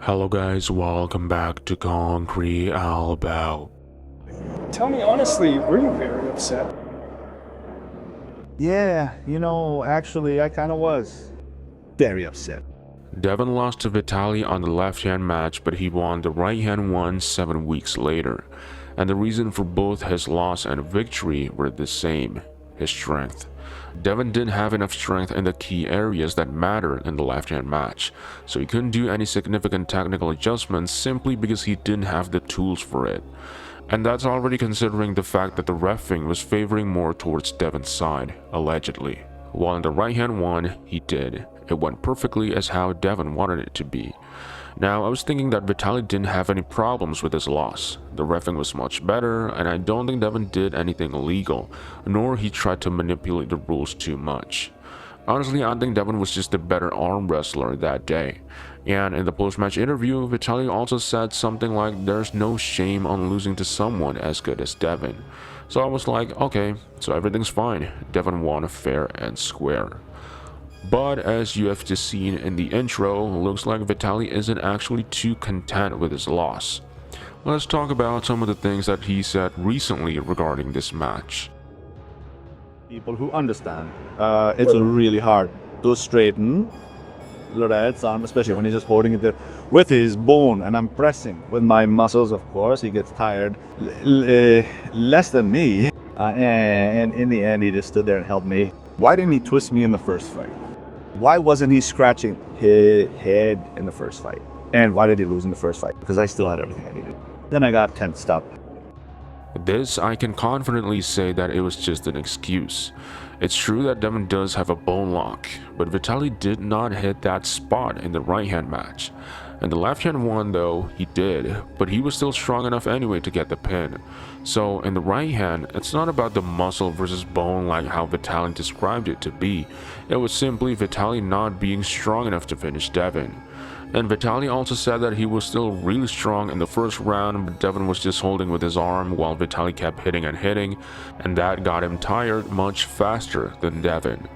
Hello guys, welcome back to Concrete Elbow. Tell me honestly, were you very upset? Yeah, actually, I kind of was very upset. Devon lost to Vitaly on the left-hand match, but he won the right-hand one 7 weeks later. And the reason for both his loss and victory were the same: his strength. Devon didn't have enough strength in the key areas that mattered in the left-hand match, so he couldn't do any significant technical adjustments simply because he didn't have the tools for it. And that's already considering the fact that the reffing was favoring more towards Devon's side, allegedly. While in the right-hand one, he did. It went perfectly as how Devon wanted it to be. Now, I was thinking that Vitaly didn't have any problems with his loss. The reffing was much better, and I don't think Devon did anything illegal, nor he tried to manipulate the rules too much. Honestly, I think Devon was just a better arm wrestler that day. And in the post-match interview, Vitaly also said something like there's no shame on losing to someone as good as Devon. So I was like, okay, so everything's fine. Devon won fair and square. But as you have just seen in the intro, looks like Vitaly isn't actually too content with his loss. Let's talk about some of the things that he said recently regarding this match. People who understand, it's really hard to straighten Loret's arm, especially when he's just holding it there with his bone, and I'm pressing with my muscles. Of course, he gets tired less than me, and in the end, he just stood there and helped me. Why didn't he twist me in the first fight? Why wasn't he scratching his head in the first fight? And why did he lose in the first fight? Because I still had everything I needed. Then I got tensed up. This, I can confidently say that it was just an excuse. It's true that Devon does have a bone lock, but Vitaly did not hit that spot in the right-hand match. In the left-hand one though, he did, but he was still strong enough anyway to get the pin. So in the right hand, it's not about the muscle versus bone like how Vitaly described it to be. It was simply Vitaly not being strong enough to finish Devon. And Vitaly also said that he was still really strong in the first round, but Devon was just holding with his arm while Vitaly kept hitting, and that got him tired much faster than Devon.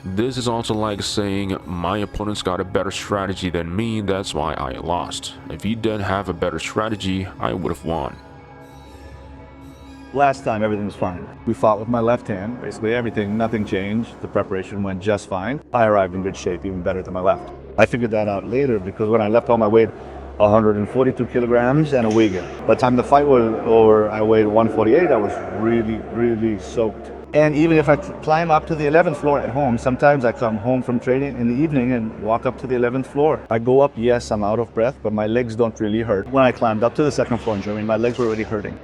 This is also like saying, my opponent's got a better strategy than me, that's why I lost. If he didn't have a better strategy, I would have won. Last time, everything was fine. We fought with my left hand, basically everything, nothing changed. The preparation went just fine. I arrived in good shape, even better than my left. I figured that out later because when I left home, I weighed 142 kilograms and a wig. By the time the fight was over, I weighed 148. I was really soaked. And even if I climb up to the 11th floor at home, sometimes I come home from training in the evening and walk up to the 11th floor. I go up, yes, I'm out of breath, but my legs don't really hurt. When I climbed up to the second floor in Germany, my legs were already hurting.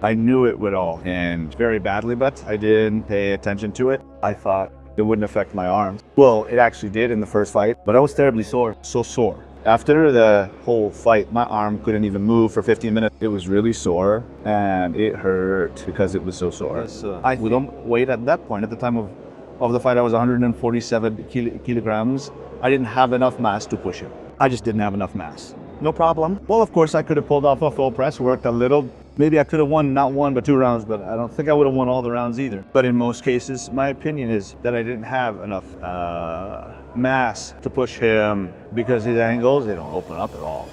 I knew it would all end very badly, but I didn't pay attention to it. I thought it wouldn't affect my arms. Well, it actually did in the first fight, but I was terribly sore, so sore. After the whole fight, my arm couldn't even move for 15 minutes. It was really sore, and it hurt because it was so sore. I don't weight at that point. At the time of the fight, I was 147 kilograms. I didn't have enough mass to push him. I just didn't have enough mass. No problem. Well, of course, I could have pulled off a full press, worked a little. Maybe I could have won not one, but 2 rounds, but I don't think I would have won all the rounds either. But in most cases, my opinion is that I didn't have enough mass to push him because his angles, they don't open up at all.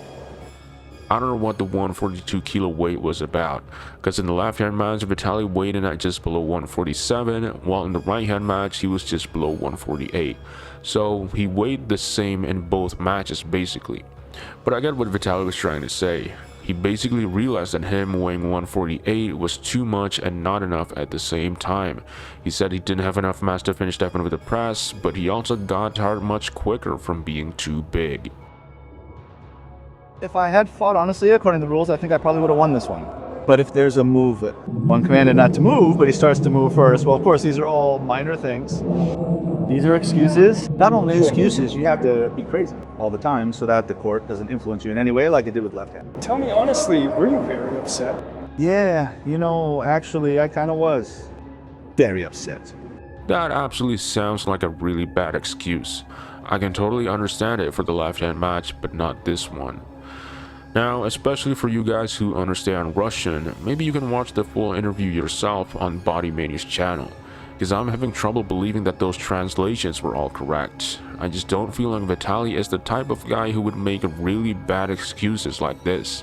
I don't know what the 142 kilo weight was about, because in the left-hand match, Vitaly weighed in at just below 147, while in the right-hand match, he was just below 148. So he weighed the same in both matches, basically. But I get what Vitaly was trying to say. He basically realized that him weighing 148 was too much and not enough at the same time. He said he didn't have enough mass to finish Devon with the press, but he also got tired much quicker from being too big. If I had fought honestly, according to the rules, I think I probably would have won this one. But if there's a move that one commanded not to move, but he starts to move first, well, of course, these are all minor things. These are excuses. Not only excuses, you have to be crazy all the time so that the court doesn't influence you in any way like it did with left hand. Tell me honestly, were you very upset? Yeah, actually, I kind of was very upset. That absolutely sounds like a really bad excuse. I can totally understand it for the left-hand match, but not this one. Now, especially for you guys who understand Russian, maybe you can watch the full interview yourself on Bodymania's channel, because I'm having trouble believing that those translations were all correct. I just don't feel like Vitaly is the type of guy who would make really bad excuses like this.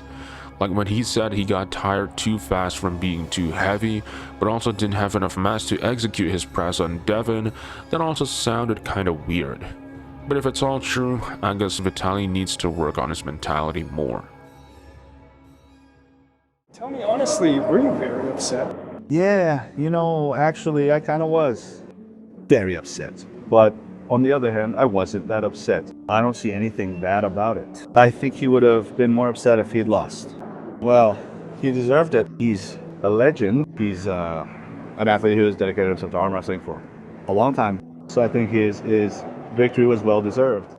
Like when he said he got tired too fast from being too heavy, but also didn't have enough mass to execute his press on Devon, that also sounded kinda weird. But if it's all true, I guess Vitaly needs to work on his mentality more. Tell me honestly, were you very upset? Yeah, actually I kind of was very upset. But on the other hand, I wasn't that upset. I don't see anything bad about it. I think he would have been more upset if he'd lost. Well, he deserved it. He's a legend. He's an athlete who has dedicated himself to arm wrestling for a long time. So I think his victory was well deserved.